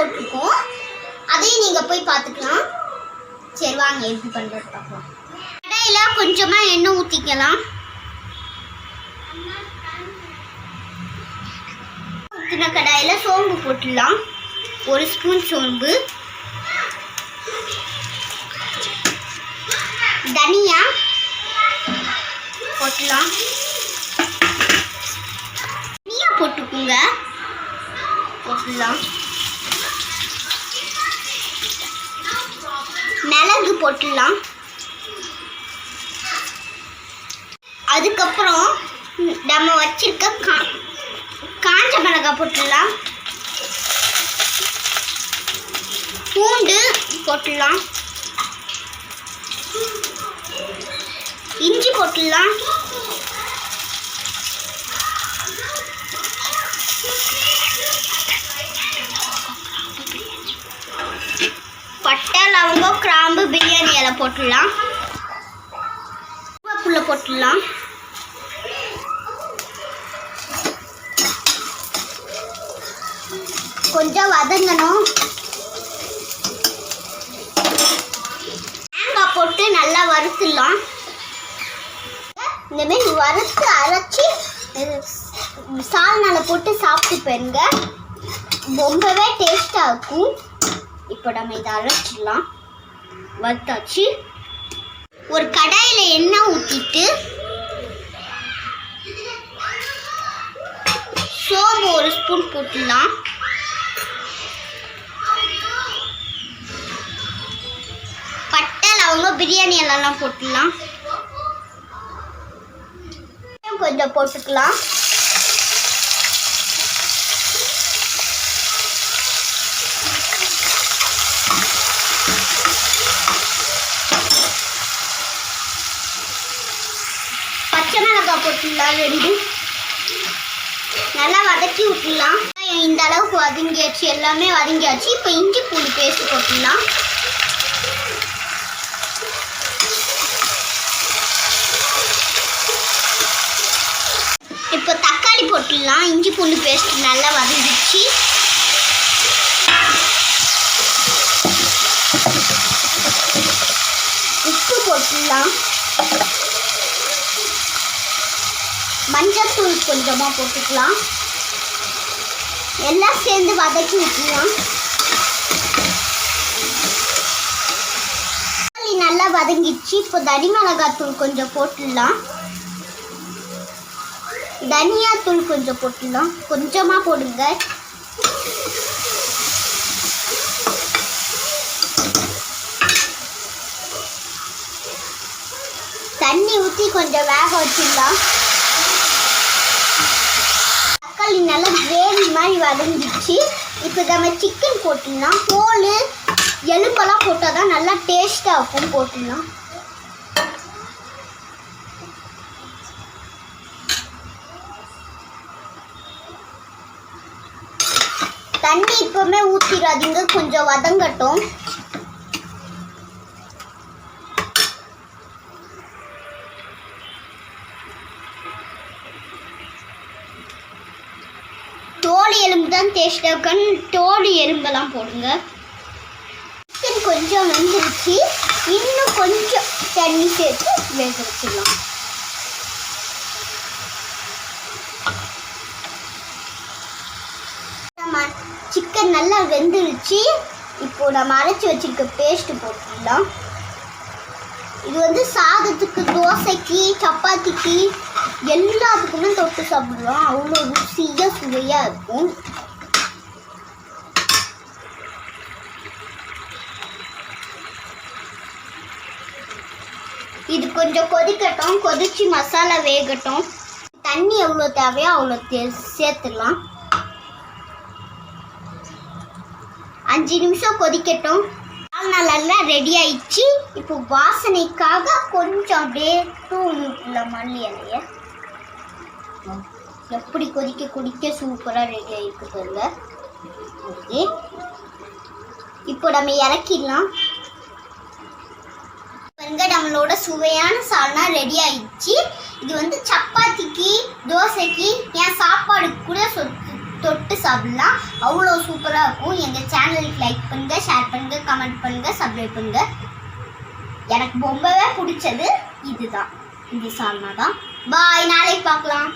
போட்டிருக்கோம், அதையும் நீங்கள் போய் பார்த்துக்கலாம். சரி வாங்க எப்படி பண்ணுறது பார்க்கலாம். கடாயில் கொஞ்சமாக எண்ணெய் ஊற்றிக்கலாம். ஊற்றின கடாயில் சோம்பு போட்டுடலாம். 1 ஸ்பூன் சோம்பு, தனியா போட்டுடலாம். தனியா போட்டுக்குங்க, போட்டுடலாம். மிளகு போட்டுடலாம். அதுக்கப்புறம் நம்ம வச்சிருக்க காஞ்ச மிளகாய் போட்டுடலாம். பூண்டு போட்டுடலாம். இஞ்சி போட்டுடலாம். பட்டை, லவங்கம், கிராம்பு, பிரியாணி இலை போட்டுடலாம். கருவேப்பிலை போட்டுடலாம். கொஞ்சம் வதங்கணும். தேங்காய் போட்டு நல்லா வறுத்துடலாம். இந்தமாரி வறுத்து அரைச்சி சால்னால போட்டு சாப்பிட்டு பாருங்க, ரொம்பவே டேஸ்டாக இருக்கும். இப்போ நம்ம இதை அரைச்சிடலாம். வறுத்தாச்சு. ஒரு கடாயில் எண்ணெய் ஊற்றிட்டு சோம்பு 1 ஸ்பூன் போட்டுடலாம். பட்டை, லவங்கம், பிரியாணி எல்லாம் போட்டுடலாம். கொஞ்சம் போட்டுக்கலாம். பச்சை மிளகாய் போட்டுடலாம் 2. நல்லா வதக்கி விட்டுடலாம். இந்த அளவுக்கு வதங்கியாச்சு, எல்லாமே வதங்கியாச்சு. இப்போ இஞ்சி பூண்டு பேஸ்ட் போட்டுடலாம். இப்போ தக்காளி போட்டுடலாம். இஞ்சி பூண்டு பேஸ்ட் நல்லா வதங்கிடுச்சு. உப்பு போட்டுடலாம். மஞ்சள் தூள் கொஞ்சமாக போட்டுக்கலாம். எல்லாம் சேர்ந்து வதக்கி விட்டுலாம். நல்லா வதங்கிடுச்சு. இப்போ தனி மிளகாய் தூள் கொஞ்சம் போட்டுடலாம். தனியா தூள் கொஞ்சம் போட்டுடலாம். கொஞ்சமாக போடுங்க. தண்ணி ஊற்றி கொஞ்சம் வேக வச்சிடலாம். தக்காளி நல்லா கிரேவி மாதிரி வதங்கிடுச்சு. இப்போ நம்ம சிக்கன் போட்டுடலாம். தோல் எலும்பெல்லாம் போட்டால் தான் நல்லா டேஸ்ட்டாக இருக்கும். போட்டுடலாம். தண்ணி இப்போவுமே ஊற்றிடாதீங்க, கொஞ்சம் வதங்கட்டும். தோல் எலும்பு தான் டேஸ்டாக இருக்குன்னு தோல் எலும்பெல்லாம் போடுங்க. சிக்கன் கொஞ்சம் வெந்துருச்சு. இன்னும் கொஞ்சம் தண்ணி சேர்த்து வேக வச்சிடலாம். சிக்கன் நல்லா வெந்துருச்சு. இப்போ நம்ம அரைச்சி வச்சிருக்க பேஸ்ட்டு போட்டுடலாம். இது வந்து சாதத்துக்கு, தோசைக்கு, சப்பாத்திக்கு எல்லாத்துக்குமே தொட்டு சாப்பிடலாம். அவ்வளோ ருசியாக சுவையாக இருக்கும். இது கொஞ்சம் கொதிக்கட்டும். கொதிச்சு மசாலா வேகட்டும். தண்ணி எவ்வளோ தேவையோ அவ்வளோ சேர்த்துடலாம். 5 நிமிஷம் கொதிக்கட்டும். நல்லா ரெடி ஆயிடுச்சு. இப்போ வாசனைக்காக கொஞ்சம் அப்படியே தூவிடலாம் மல்லி இலைய. எப்படி கொதிக்க கொதிக்க சூப்பராக ரெடி ஆகிருக்கு பாருங்க. ஓகே, இப்போ நம்ம இறக்கிடலாம். பாருங்க, நம்மளோட சுவையான சால்னா ரெடி ஆயிடுச்சு. இது வந்து சப்பாத்திக்கு, தோசைக்கு, ஏன் சாப்பாடுக்கு கூட தொட்டு சாப்பிடலாம். அவ்வளோ சூப்பராக இருக்கும். எங்கள் சேனலுக்கு லைக் பண்ணுங்கள், ஷேர் பண்ணுங்கள், கமெண்ட் பண்ணுங்கள், சப்ஸ்கிரைப் பண்ணுங்கள். எனக்கு ரொம்பவே பிடிச்சது இதுதான், இந்த சால்னா தான். பாய், நாளைக்கு பார்க்கலாம்.